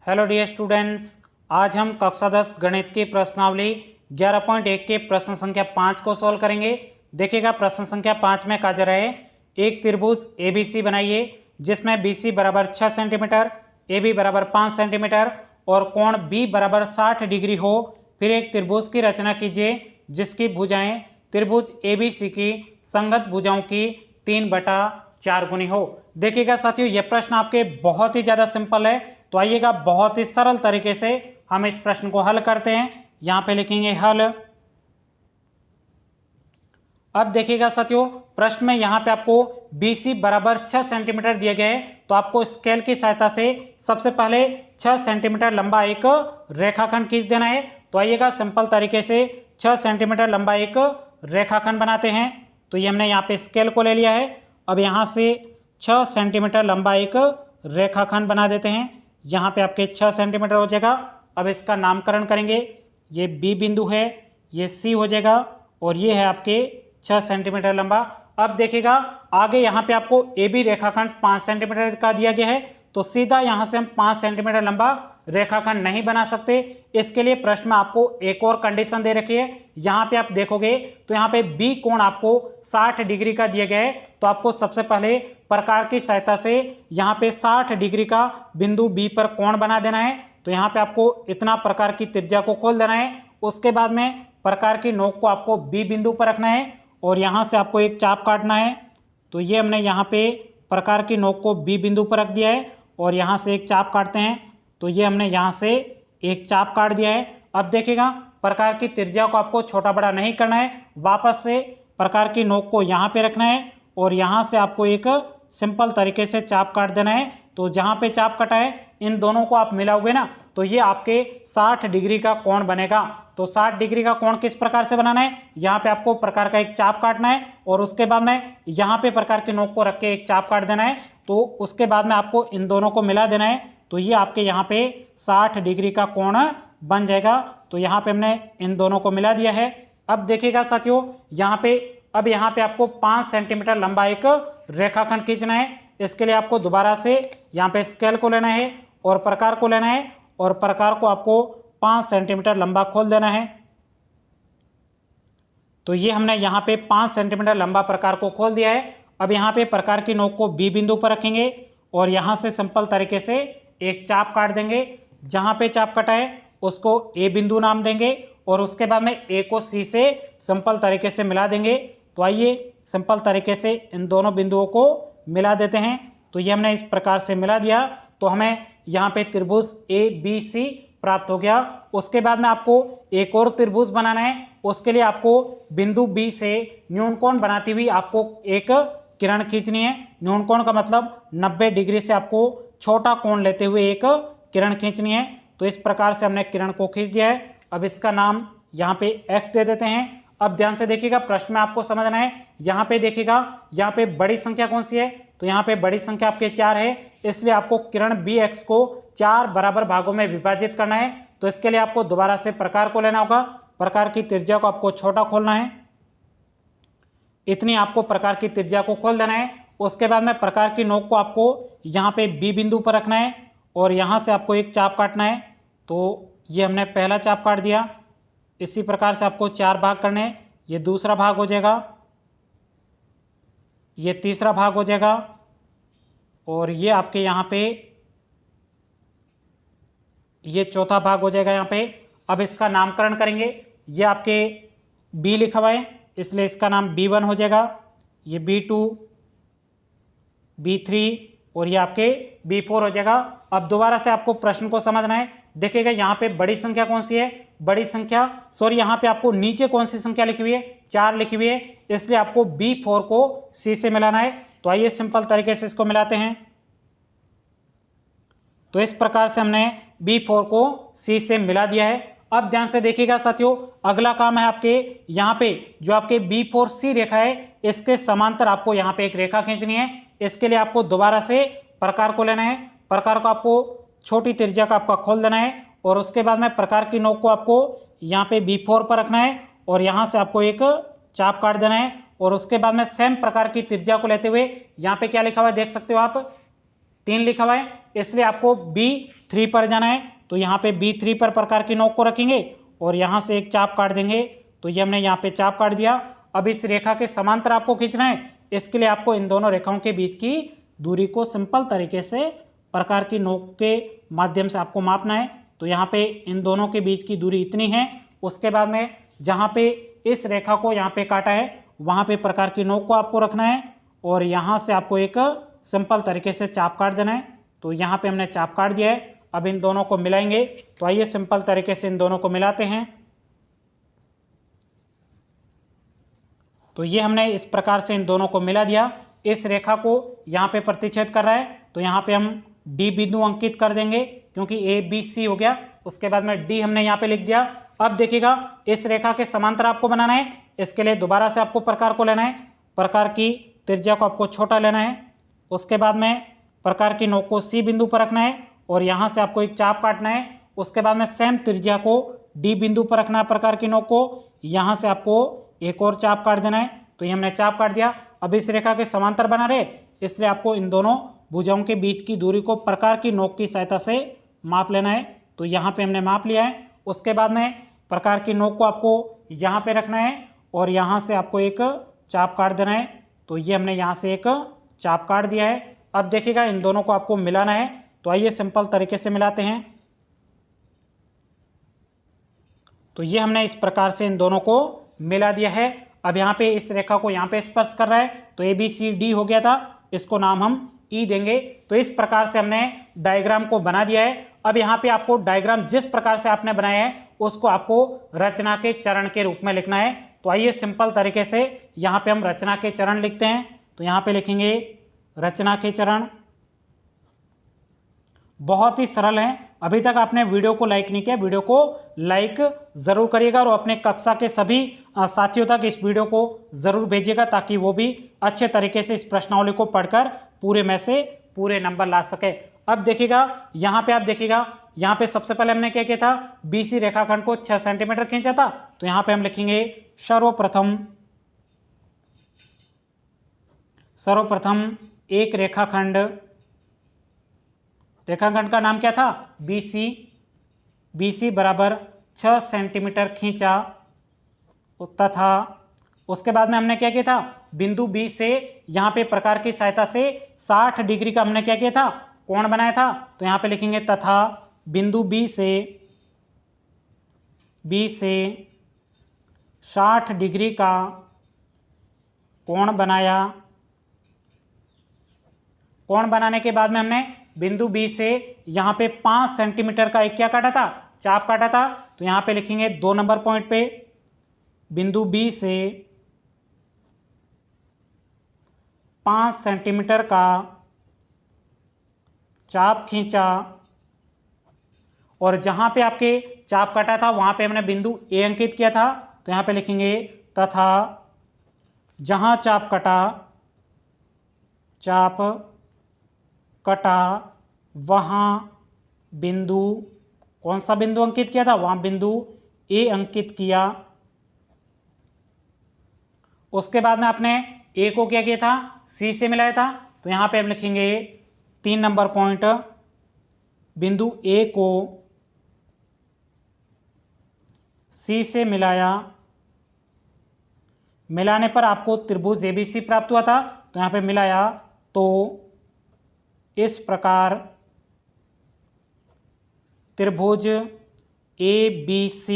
Hello dear students, आज हम कक्षा 10 गणित की प्रश्नावली 11.1 के प्रश्न संख्या 5 को सॉल्व करेंगे। देखिएगा प्रश्न संख्या 5 में कहा जा रहा है एक त्रिभुज ABC बनाइए जिसमें BC बराबर 6 सेंटीमीटर, AB बराबर 5 सेंटीमीटर और कोण B बराबर 60 डिग्री हो। फिर एक त्रिभुज की रचना कीजिए जिसकी भुजाएं त्रिभुज ABC की संगत भुजाओं की 3/4 गुनी हो। देखिएगा साथियों, यह प्रश्न आपके बहुत ही ज़्यादा सिंपल है, तो आइएगा बहुत ही सरल तरीके से हम इस प्रश्न को हल करते हैं। यहां पे लिखेंगे हल। अब देखिएगा साथियों, प्रश्न में यहां पे आपको BC बराबर 6 सेंटीमीटर दिए गए हैं, तो आपको स्केल की सहायता से सबसे पहले 6 सेंटीमीटर लंबा एक रेखाखंड खींच देना है। तो आइएगा सिंपल तरीके से 6 सेंटीमीटर लंबा एक रेखाखंड बनाते हैं। तो ये हमने यहाँ पे स्केल को ले लिया है। अब यहाँ से 6 सेंटीमीटर लंबा एक रेखाखंड बना देते हैं। यहाँ पे आपके 6 सेंटीमीटर हो जाएगा। अब इसका नामकरण करेंगे, ये B बिंदु है, ये C हो जाएगा और ये है आपके 6 सेंटीमीटर लंबा। अब देखिएगा आगे यहाँ पे आपको AB रेखाखंड 5 सेंटीमीटर का दिया गया है, तो सीधा यहाँ से हम 5 सेंटीमीटर लंबा रेखाखंड नहीं बना सकते। इसके लिए प्रश्न में आपको एक और कंडीशन दे रखी है। यहाँ पे आप देखोगे तो यहाँ पे B कोण आपको 60 डिग्री का दिया गया है, तो आपको सबसे पहले प्रकार की सहायता से यहाँ पे 60 डिग्री का बिंदु B पर कोण बना देना है। तो यहाँ पे आपको इतना प्रकार की त्रिज्या को खोल देना है। उसके बाद में प्रकार की नोक को आपको B बिंदु पर रखना है और यहाँ से आपको एक चाप काटना है। तो ये हमने यहाँ पे प्रकार की नोक को B बिंदु पर रख दिया है और यहाँ से एक चाप काटते हैं। तो ये हमने यहाँ से एक चाप काट दिया है। अब देखिएगा प्रकार की त्रिज्या को आपको छोटा बड़ा नहीं करना है, वापस से प्रकार की नोक को यहाँ पे रखना है और यहाँ से आपको एक सिंपल तरीके से चाप काट देना है। तो जहाँ पे चाप कटा है इन दोनों को आप मिलाओगे ना, तो ये आपके 60 डिग्री का कोण बनेगा। तो 60 डिग्री का कोण किस प्रकार से बनाना है, यहाँ पे आपको प्रकार का एक चाप काटना है और उसके बाद में यहाँ पे प्रकार के नोक को रख के एक चाप काट देना है। तो उसके बाद में आपको इन दोनों को मिला देना है, तो ये आपके यहाँ पे 60 डिग्री का कोण बन जाएगा। तो यहाँ पे हमने इन दोनों को मिला दिया है। अब देखिएगा साथियों, यहाँ पे आपको 5 सेंटीमीटर लंबा एक रेखाखंड खींचना है। इसके लिए आपको दोबारा से यहाँ पे स्केल को लेना है और प्रकार को लेना है और प्रकार को आपको 5 सेंटीमीटर लंबा खोल देना है। तो ये हमने यहाँ पे 5 सेंटीमीटर लंबा प्रकार को खोल दिया है। अब यहाँ पे प्रकार की नोक को B बिंदु पर रखेंगे और यहाँ से सिंपल तरीके से एक चाप काट देंगे। जहाँ पे चाप कटा है उसको A बिंदु नाम देंगे और उसके बाद में A को C से सिंपल तरीके से मिला देंगे। तो आइए सिंपल तरीके से इन दोनों बिंदुओं को मिला देते हैं। तो ये हमने इस प्रकार से मिला दिया, तो हमें यहाँ पे त्रिभुज ABC प्राप्त हो गया। उसके बाद में आपको एक और त्रिभुज बनाना है। उसके लिए आपको बिंदु B से न्यून कोण बनाती हुई आपको एक किरण खींचनी है। न्यून कोण का मतलब 90 डिग्री से आपको छोटा कोण लेते हुए एक किरण खींचनी है। तो इस प्रकार से हमने किरण को खींच दिया है। अब इसका नाम यहाँ पे X दे देते हैं। अब ध्यान से देखिएगा, प्रश्न में आपको समझना है। यहाँ पे देखिएगा, यहाँ पे बड़ी संख्या कौन सी है, तो यहाँ पे बड़ी संख्या आपके 4 है, इसलिए आपको किरण BX को 4 बराबर भागों में विभाजित करना है। तो इसके लिए आपको दोबारा से प्रकार को लेना होगा। प्रकार की त्रिज्या को आपको छोटा खोलना है, इतनी आपको प्रकार की त्रिज्या को खोल देना है। उसके बाद में प्रकार की नोक को आपको यहाँ पे B बिंदु पर रखना है और यहाँ से आपको एक चाप काटना है। तो ये हमने पहला चाप काट दिया। इसी प्रकार से आपको 4 भाग करने हैं। ये दूसरा भाग हो जाएगा, ये तीसरा भाग हो जाएगा और ये आपके यहाँ पे ये चौथा भाग हो जाएगा यहाँ पे। अब इसका नामकरण करेंगे। ये आपके B लिखा हुआ है, इसलिए इसका नाम B1 हो जाएगा, ये B2, B3 और ये आपके B4 हो जाएगा। अब दोबारा से आपको प्रश्न को समझना है। देखिएगा यहाँ पे बड़ी संख्या कौन सी है, बड़ी संख्या सॉरी यहाँ पे आपको नीचे कौन सी संख्या लिखी हुई है, 4 लिखी हुई है, इसलिए आपको B4 को C से मिलाना है। तो आइए सिंपल तरीके से इसको मिलाते हैं। तो इस प्रकार से हमने B4 को C से मिला दिया है। अब ध्यान से देखिएगा साथियों, अगला काम है आपके यहाँ पे जो आपके B4C रेखा है, इसके समांतर आपको यहाँ पे एक रेखा खींचनी है। इसके लिए आपको दोबारा से प्रकार को लेना है। प्रकार को आपको छोटी त्रिज्या का आपका खोल देना है और उसके बाद में प्रकार की नोक को आपको यहाँ पे B4 पर रखना है और यहाँ से आपको एक चाप काट देना है और उसके बाद में सेम प्रकार की त्रिज्या को लेते हुए यहाँ पे क्या लिखा हुआ है देख सकते हो आप, 3 लिखा हुआ है। इसलिए आपको B3 पर जाना है। तो यहाँ पे B3 पर प्रकार की नोक को रखेंगे और यहाँ से एक चाप काट देंगे। तो ये हमने यहाँ पे चाप काट दिया। अब इस रेखा के समांतर आपको खींचना है। इसके लिए आपको इन दोनों रेखाओं के बीच की दूरी को सिंपल तरीके से प्रकार की नोक के माध्यम से आपको मापना है। तो यहाँ पे इन दोनों के बीच की दूरी इतनी है। उसके बाद में जहाँ पे इस रेखा को यहाँ पे काटा है वहाँ पे प्रकार की नोक को आपको रखना है और यहाँ से आपको एक सिंपल तरीके से चाप काट देना है। तो यहाँ पे हमने चाप काट दिया है। अब इन दोनों को मिलाएंगे। तो आइए सिंपल तरीके से इन दोनों को मिलाते हैं। तो ये हमने इस प्रकार से इन दोनों को मिला दिया। इस रेखा को यहाँ पे प्रतिच्छेद कर रहा है तो यहाँ पे हम डी बिंदु अंकित कर देंगे क्योंकि ए बी सी हो गया। उसके बाद में डी हमने यहाँ पे लिख दिया। अब देखिएगा इस रेखा के समांतर आपको बनाना है। इसके लिए दोबारा से आपको प्रकार को लेना है। प्रकार की त्रिज्या को आपको छोटा लेना है। उसके बाद में प्रकार की नोक को सी बिंदु पर रखना है और यहाँ से आपको एक चाप काटना है। उसके बाद में सेम त्रिज्या को डी बिंदु पर रखना है। प्रकार की नोक को यहाँ से आपको एक और चाप काट देना है। तो ये हमने चाप काट दिया। अब इस रेखा के समांतर बना रहे इसलिए आपको इन दोनों भुजाओं के बीच की दूरी को प्रकार की नोक की सहायता से माप लेना है। तो यहाँ पे हमने माप लिया है। उसके बाद में प्रकार की नोक को आपको यहाँ पे रखना है और यहाँ से आपको एक चाप काट देना है। तो ये हमने यहाँ से एक चाप काट दिया है। अब देखिएगा इन दोनों को आपको मिलाना है। तो आइए सिंपल तरीके से मिलाते हैं। तो ये हमने इस प्रकार से इन दोनों को मिला दिया है। अब यहाँ पे इस रेखा को यहाँ पे स्पर्श कर रहा है तो ए बी सी डी हो गया था। इसको नाम हम ई देंगे। तो इस प्रकार से हमने डायग्राम को बना दिया है। अब यहाँ पे आपको डायग्राम जिस प्रकार से आपने बनाया है उसको आपको रचना के चरण के रूप में लिखना है। तो आइए सिंपल तरीके से यहाँ पे हम रचना के चरण लिखते हैं। तो यहाँ पे लिखेंगे रचना के चरण। बहुत ही सरल है। अभी तक आपने वीडियो को लाइक नहीं किया, वीडियो को लाइक ज़रूर करिएगा और अपने कक्षा के सभी साथियों तक इस वीडियो को ज़रूर भेजिएगा ताकि वो भी अच्छे तरीके से इस प्रश्नावली को पढ़कर पूरे में से पूरे नंबर ला सके। अब देखिएगा यहाँ पे आप देखिएगा यहाँ पे सबसे पहले हमने क्या किया था, BC रेखाखंड को 6 सेंटीमीटर खींचा था। तो यहाँ पे हम लिखेंगे सर्वप्रथम एक रेखाखंड का नाम क्या था, BC बराबर 6 सेंटीमीटर खींचा तथा उसके बाद में हमने क्या किया था, बिंदु B से यहाँ पे प्रकार की सहायता से 60 डिग्री का हमने क्या किया था, कोण बनाया था। तो यहाँ पे लिखेंगे तथा बिंदु B से 60 डिग्री का कोण बनाया। कोण बनाने के बाद में हमने बिंदु B से यहाँ पे 5 सेंटीमीटर का एक क्या काटा था, चाप काटा था। तो यहाँ पे लिखेंगे 2 नंबर पॉइंट पे बिंदु B से 5 सेंटीमीटर का चाप खींचा और जहाँ पे आपके चाप काटा था वहाँ पे हमने बिंदु A अंकित किया था। तो यहाँ पे लिखेंगे तथा जहाँ चाप कटा वहाँ बिंदु, कौन सा बिंदु अंकित किया था, वहाँ बिंदु A अंकित किया। उसके बाद में आपने A को क्या किया था, C से मिलाया था। तो यहाँ पे हम लिखेंगे 3 नंबर पॉइंट बिंदु A को C से मिलाया। मिलाने पर आपको त्रिभुज ABC प्राप्त हुआ था। तो यहाँ पे मिलाया तो इस प्रकार त्रिभुज ABC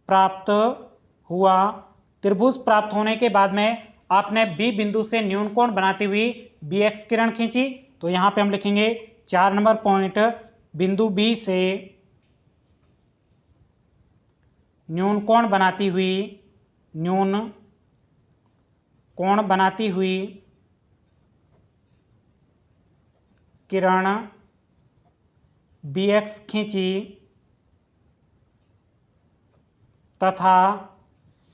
प्राप्त हुआ। त्रिभुज प्राप्त होने के बाद में आपने B बिंदु से न्यून कोण बनाती हुई BX किरण खींची। तो यहाँ पे हम लिखेंगे 4 नंबर पॉइंट बिंदु B से न्यून कोण बनाती हुई किरण BX खींची तथा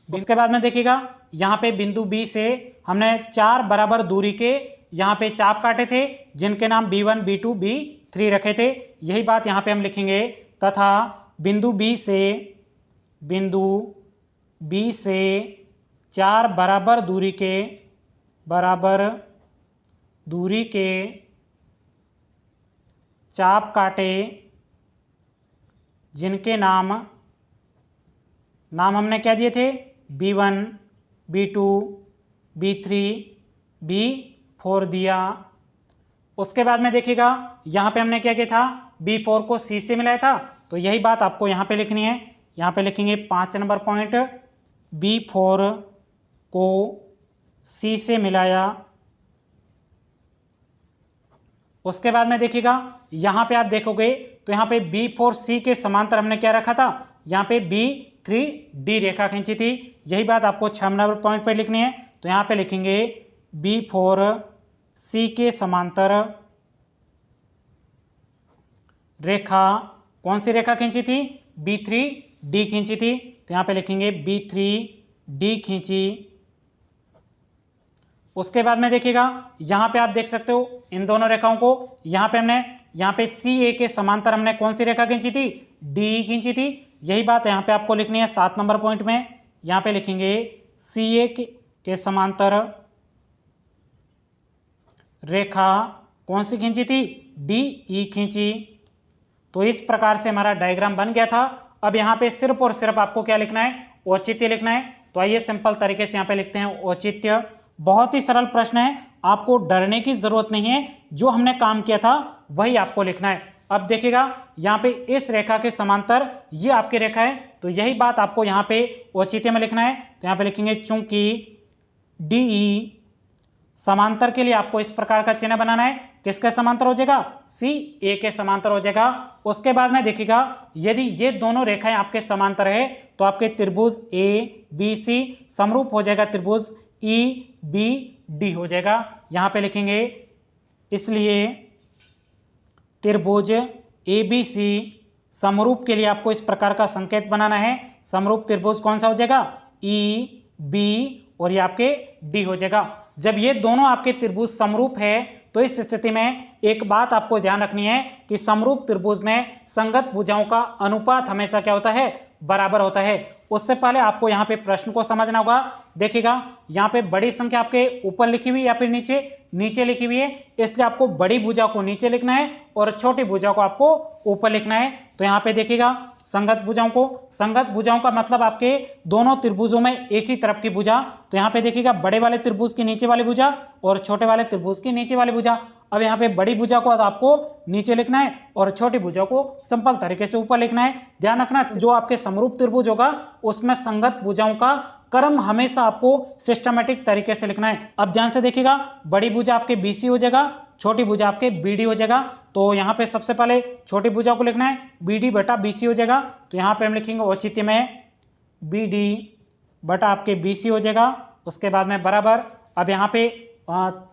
इसके बाद में देखिएगा यहाँ पे बिंदु B से हमने 4 बराबर दूरी के यहाँ पे चाप काटे थे जिनके नाम B1 B2 B3 रखे थे। यही बात यहाँ पे हम लिखेंगे तथा बिंदु B से 4 बराबर दूरी के चाप काटे जिनके नाम हमने क्या दिए थे, B1, B2, B3, B4 दिया। उसके बाद में देखिएगा यहाँ पे हमने क्या किया था, B4 को C से मिलाया था, तो यही बात आपको यहाँ पे लिखनी है। यहाँ पे लिखेंगे 5 नंबर पॉइंट, B4 को C से मिलाया। उसके बाद में देखिएगा यहाँ पे आप देखोगे तो यहाँ पे B4C के समांतर हमने क्या रखा था, यहाँ पे B3D रेखा खींची थी। यही बात आपको 6 नंबर पॉइंट पे लिखनी है, तो यहाँ पे लिखेंगे B4C के समांतर रेखा, कौन सी रेखा खींची थी, B3D खींची थी, तो यहाँ पे लिखेंगे B3D खींची। उसके बाद में देखिएगा यहाँ पे आप देख सकते हो इन दोनों रेखाओं को, यहाँ पे हमने यहाँ पे CA के समांतर हमने कौन सी रेखा खींची थी, DE खींची थी। यही बात यहाँ पे आपको लिखनी है 7 नंबर पॉइंट में। यहाँ पे लिखेंगे CA के समांतर रेखा कौन सी खींची थी, DE खींची। तो इस प्रकार से हमारा डायग्राम बन गया था। अब यहाँ पे सिर्फ और सिर्फ आपको क्या लिखना है, औचित्य लिखना है। तो आइए सिंपल तरीके से यहाँ पे लिखते हैं औचित्य। बहुत ही सरल प्रश्न है, आपको डरने की जरूरत नहीं है, जो हमने काम किया था वही आपको लिखना है। अब देखिएगा यहाँ पे इस रेखा के समांतर ये आपकी रेखा है, तो यही बात आपको यहाँ पे औचित्य में लिखना है। तो यहाँ पे लिखेंगे चूंकि DE समांतर के लिए आपको इस प्रकार का चिन्ह बनाना है। किसके समांतर हो जाएगा, CA के समांतर हो जाएगा। उसके बाद में देखिएगा यदि ये दोनों रेखाएं आपके समांतर है तो आपके त्रिभुज ABC समरूप हो जाएगा त्रिभुज EBD हो जाएगा। यहाँ पे लिखेंगे इसलिए त्रिभुज ABC समरूप के लिए आपको इस प्रकार का संकेत बनाना है। समरूप त्रिभुज कौन सा हो जाएगा, EB, और ये आपके D हो जाएगा। जब ये दोनों आपके त्रिभुज समरूप है तो इस स्थिति में एक बात आपको ध्यान रखनी है कि समरूप त्रिभुज में संगत भुजाओं का अनुपात हमेशा क्या होता है, बराबर होता है। उससे पहले आपको यहाँ पे प्रश्न को समझना होगा। देखिएगा यहाँ पे बड़ी संख्या आपके ऊपर लिखी हुई या फिर नीचे लिखी हुई है, इसलिए आपको बड़ी भुजा को नीचे लिखना है और छोटी भुजा को आपको ऊपर लिखना है। तो यहाँ पे देखिएगा संगत भुजाओं का मतलब आपके दोनों त्रिभुजों में एक ही तरफ की भुजा। तो यहाँ पे देखिएगा बड़े वाले त्रिभुज की नीचे वाली भुजा और छोटे वाले त्रिभुज की नीचे वाली भुजा। अब यहाँ पे बड़ी भुजा को आपको नीचे लिखना है और छोटी भुजा को सिंपल तरीके से ऊपर लिखना है। ध्यान रखना जो आपके समरूप त्रिभुज होगा उसमें संगत भुजाओं का क्रम हमेशा आपको सिस्टमेटिक तरीके से लिखना है। अब ध्यान से देखिएगा बड़ी भुजा आपके BC हो जाएगा, छोटी भुजा आपके BD हो जाएगा। तो यहाँ पे सबसे पहले छोटी भुजा को लिखना है, BD बटा BC हो जाएगा। तो यहाँ पे हम लिखेंगे औचित्य में BD बटा आपके BC हो जाएगा। उसके बाद में बराबर, अब यहाँ पे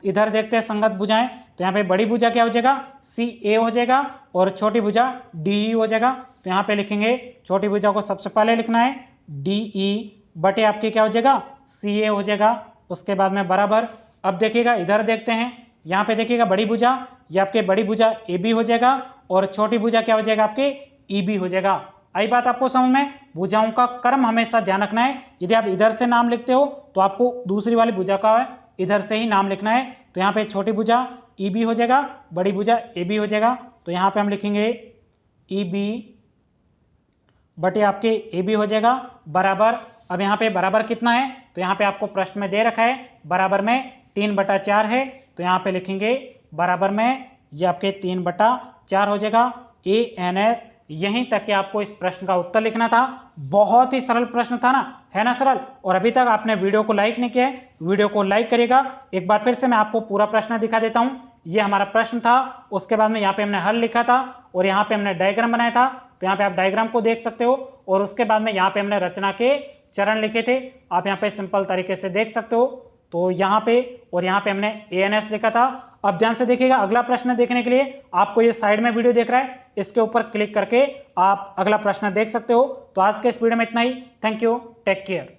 इधर देखते हैं संगत भुजाएं। तो यहाँ पे बड़ी भुजा क्या हो जाएगा, CA हो जाएगा और छोटी भुजा DE हो जाएगा। तो यहाँ पे लिखेंगे छोटी भुजा को सबसे पहले लिखना है DE बटे आपके क्या हो जाएगा, CA हो जाएगा। उसके बाद में बराबर, अब देखिएगा इधर देखते हैं, यहाँ पे देखिएगा बड़ी भुजा, ये आपके बड़ी भुजा AB हो जाएगा और छोटी भुजा क्या हो जाएगा आपके EB हो जाएगा। आई बात आपको समझ में। भुजाओं का क्रम हमेशा ध्यान रखना है। यदि आप इधर से नाम लिखते हो तो आपको दूसरी वाली भुजा का इधर से ही नाम लिखना है। तो यहाँ पे छोटी भुजा EB हो जाएगा, बड़ी भुजा AB हो जाएगा। तो यहाँ पे हम लिखेंगे EB बटे आपके AB हो जाएगा बराबर। अब यहाँ पे बराबर कितना है, तो यहाँ पे आपको प्रश्न में दे रखा है बराबर में 3/4 है। तो यहाँ पे लिखेंगे बराबर में ये आपके 3/4 हो जाएगा। ANS। यहीं तक कि आपको इस प्रश्न का उत्तर लिखना था। बहुत ही सरल प्रश्न था ना, है ना सरल। और अभी तक आपने वीडियो को लाइक नहीं किया है, वीडियो को लाइक करिएगा। एक बार फिर से मैं आपको पूरा प्रश्न दिखा देता हूँ। ये हमारा प्रश्न था, उसके बाद में यहाँ पे हमने हल लिखा था और यहाँ पे हमने डायग्राम बनाया था। तो यहाँ पे आप डायग्राम को देख सकते हो और उसके बाद में यहाँ पे हमने रचना के चरण लिखे थे, आप यहाँ पे सिंपल तरीके से देख सकते हो। तो यहाँ पे और यहाँ पे हमने ANS लिखा था। अब ध्यान से देखिएगा, अगला प्रश्न देखने के लिए आपको ये साइड में वीडियो देख रहा है, इसके ऊपर क्लिक करके आप अगला प्रश्न देख सकते हो। तो आज के इस वीडियो में इतना ही। Thank you, take care.